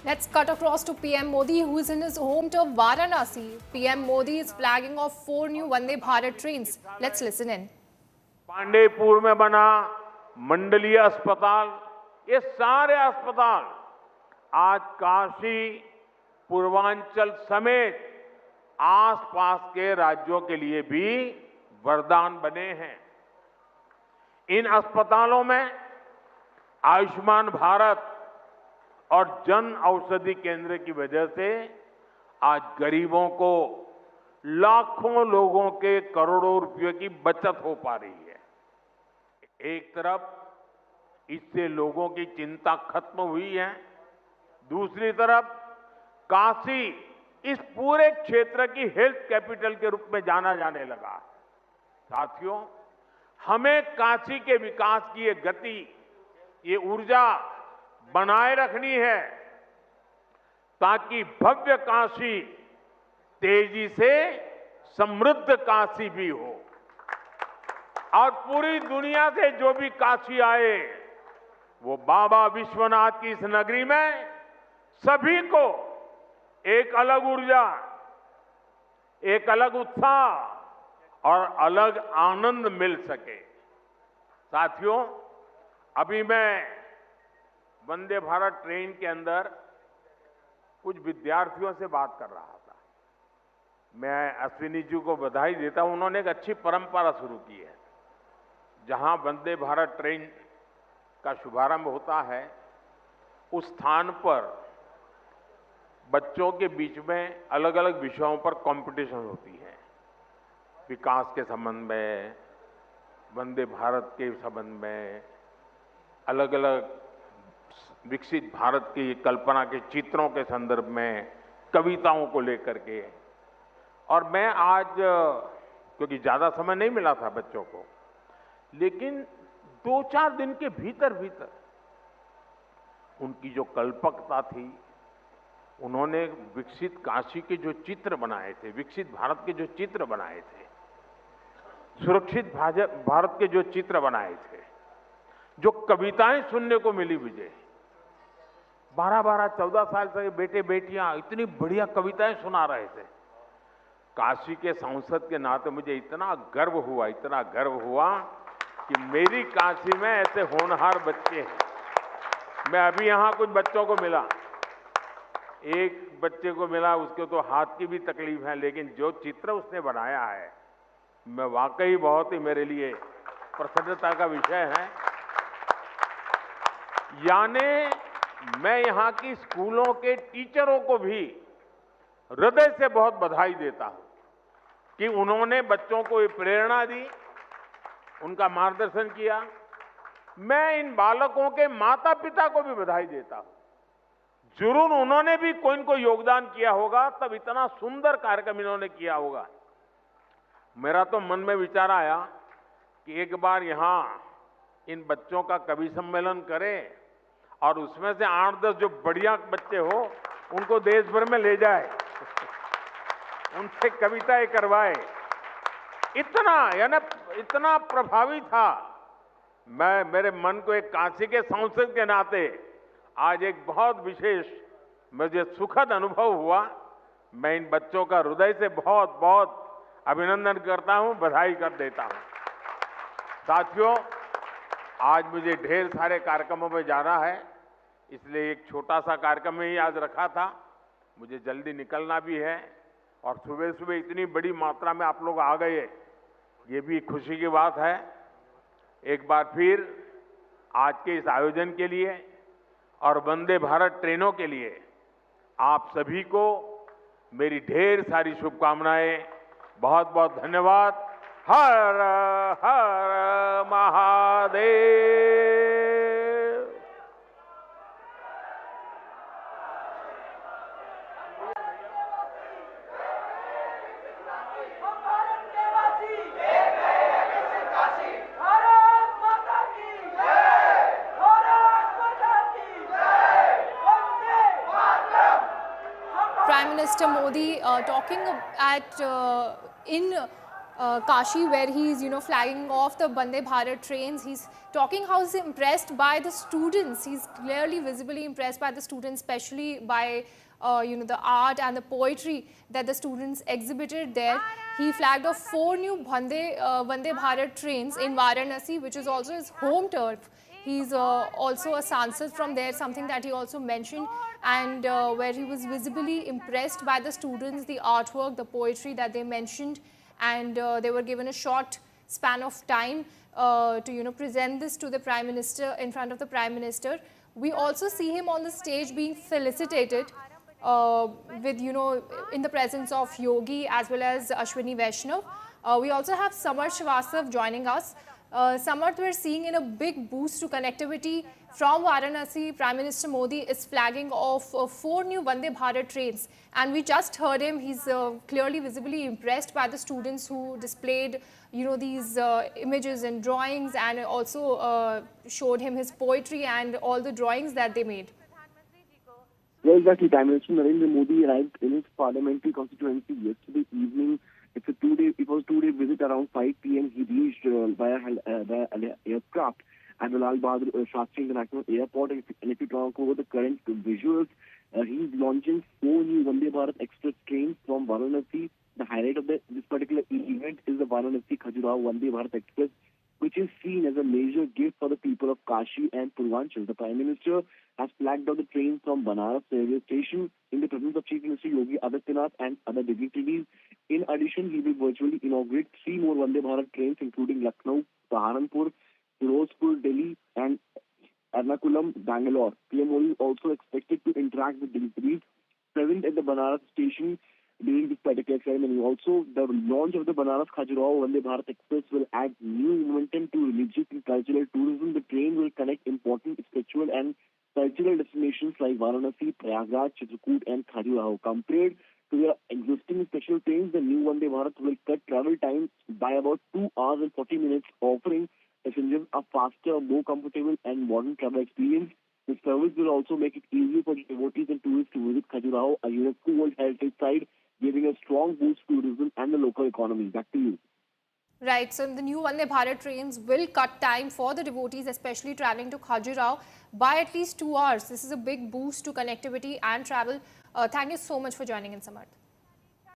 Let's cut across to PM Modi, who is in his home turf Varanasi. PM Modi is flagging off 4 new Vande Bharat trains. Let's listen in. Pandeypur में बना मंडलीय अस्पताल, ये सारे अस्पताल आज काशी, पूर्वांचल समेत आसपास के राज्यों के लिए भी वरदान बने हैं। इन अस्पतालों में आयुष्मान भारत और जन औषधि केंद्र की वजह से आज गरीबों को, लाखों लोगों के करोड़ों रुपयों की बचत हो पा रही है। एक तरफ इससे लोगों की चिंता खत्म हुई है, दूसरी तरफ काशी इस पूरे क्षेत्र की हेल्थ कैपिटल के रूप में जाना जाने लगा। साथियों, हमें काशी के विकास की ये गति, ये ऊर्जा बनाए रखनी है ताकि भव्य काशी तेजी से समृद्ध काशी भी हो और पूरी दुनिया से जो भी काशी आए वो बाबा विश्वनाथ की इस नगरी में सभी को एक अलग ऊर्जा, एक अलग उत्साह और अलग आनंद मिल सके। साथियों, अभी मैं वंदे भारत ट्रेन के अंदर कुछ विद्यार्थियों से बात कर रहा था। मैं अश्विनी जी को बधाई देता हूं, उन्होंने एक अच्छी परंपरा शुरू की है। जहां वंदे भारत ट्रेन का शुभारंभ होता है, उस स्थान पर बच्चों के बीच में अलग अलग विषयों पर कंपटीशन होती है। विकास के संबंध में, वंदे भारत के संबंध में, अलग अलग विकसित भारत की कल्पना के चित्रों के संदर्भ में, कविताओं को लेकर के। और मैं आज, क्योंकि ज्यादा समय नहीं मिला था बच्चों को, लेकिन 2-4 दिन के भीतर भीतर उनकी जो कल्पकता थी, उन्होंने विकसित काशी के जो चित्र बनाए थे, विकसित भारत के जो चित्र बनाए थे, सुरक्षित भारत के जो चित्र बनाए थे, जो कविताएं सुनने को मिली मुझे, 12-12, 14 साल से बेटे बेटियां इतनी बढ़िया कविताएं सुना रहे थे। काशी के सांसद के नाते मुझे इतना गर्व हुआ कि मेरी काशी में ऐसे होनहार बच्चे हैं। मैं अभी यहां कुछ बच्चों को मिला, एक बच्चे को मिला, उसके तो हाथ की भी तकलीफ है, लेकिन जो चित्र उसने बनाया है, मैं वाकई बहुत ही मेरे लिए प्रसन्नता का विषय है। यानी मैं यहाँ की स्कूलों के टीचरों को भी हृदय से बहुत बधाई देता हूं कि उन्होंने बच्चों को ये प्रेरणा दी, उनका मार्गदर्शन किया। मैं इन बालकों के माता पिता को भी बधाई देता हूं। जरूर उन्होंने भी कोई न कोई योगदान किया होगा, तब इतना सुंदर कार्यक्रम इन्होंने किया होगा। मेरा तो मन में विचार आया कि एक बार यहां इन बच्चों का कवि सम्मेलन करें और उसमें से 8-10 जो बढ़िया बच्चे हो उनको देश भर में ले जाए, उनसे कविताएं करवाए। इतना प्रभावी था। मेरे मन को एक काशी के सांसद के नाते आज एक बहुत विशेष, मुझे सुखद अनुभव हुआ। मैं इन बच्चों का हृदय से बहुत बहुत अभिनंदन करता हूं, बधाई कर देता हूं। साथियों, आज मुझे ढेर सारे कार्यक्रमों में जाना है, इसलिए एक छोटा सा कार्यक्रम में ही आज रखा था। मुझे जल्दी निकलना भी है और सुबह सुबह इतनी बड़ी मात्रा में आप लोग आ गए, ये भी खुशी की बात है। एक बार फिर आज के इस आयोजन के लिए और वंदे भारत ट्रेनों के लिए आप सभी को मेरी ढेर सारी शुभकामनाएं। बहुत बहुत धन्यवाद। हर हर Mahadev. Prime Minister Modi talking at in Kashi, where he's flagging off the Vande Bharat trains. He's talking how he's impressed by the students. He's clearly visibly impressed by the students, especially by the art and the poetry that the students exhibited there. He flagged off 4 new Vande Bharat trains in Varanasi, which is also his home turf. He's also a Sansad from there, something that he also mentioned, and where he was visibly impressed by the students, the artwork, the poetry that they mentioned, and they were given a short span of time to present this to the Prime Minister, in front of the Prime Minister. We also see him on the stage being felicitated with in the presence of Yogi as well as Ashwini Vaishnav. We also have Samarth Srivastav joining us. Samarth, we're seeing in a big boost to connectivity from Varanasi. Prime Minister Modi is flagging off 4 new Vande Bharat trains, and we just heard him. He's clearly visibly impressed by the students who displayed these images and drawings, and also showed him his poetry and all the drawings that they made. Well, exactly. Prime Minister Narendra Modi arrived in his parliamentary constituency yesterday evening. It was a two-day visit. Around 5 p.m. he reached via aircraft at the Lal Bahadur Shastri International Airport. And if you talk over the current visuals, he's launching 4 new Vande Bharat Express trains from Varanasi. The highlight of this particular event is the Varanasi Khajuraho Vande Bharat Express, which is seen as a major gift for the people of Kashi and Purvanchal. The Prime Minister has flagged out the train from Banaras railway station in the presence of Chief Minister Yogi Adityanath and other dignitaries. In addition, he will virtually inaugurate 3 more Vande Bharat trains, including Lucknow, Saharanpur, Firozpur, Delhi, and Ernakulam, Bangalore. PM Modi is also expected to interact with dignitaries present at the Banaras station during this particular ceremony. Also, the launch of the Banaras Khajuraho Vande Bharat Express will add new momentum to religious and cultural tourism. The train will connect important spiritual and cultural destinations like Varanasi, Prayagraj, Chitrakoot, and Khajuraho. Compared to the existing special trains, the new Vande Bharat will cut travel time by about 2 hours and 40 minutes, offering passengers a faster, more comfortable, and modern travel experience. The service will also make it easier for devotees and tourists to visit Khajuraho, a UNESCO World Heritage Site, giving a strong boost to tourism and the local economy. Back to you. Right, so the new Vande Bharat trains will cut time for the devotees, especially traveling to Khajuraho, by at least 2 hours. This is a big boost to connectivity and travel. Thank you so much for joining in, Samarth.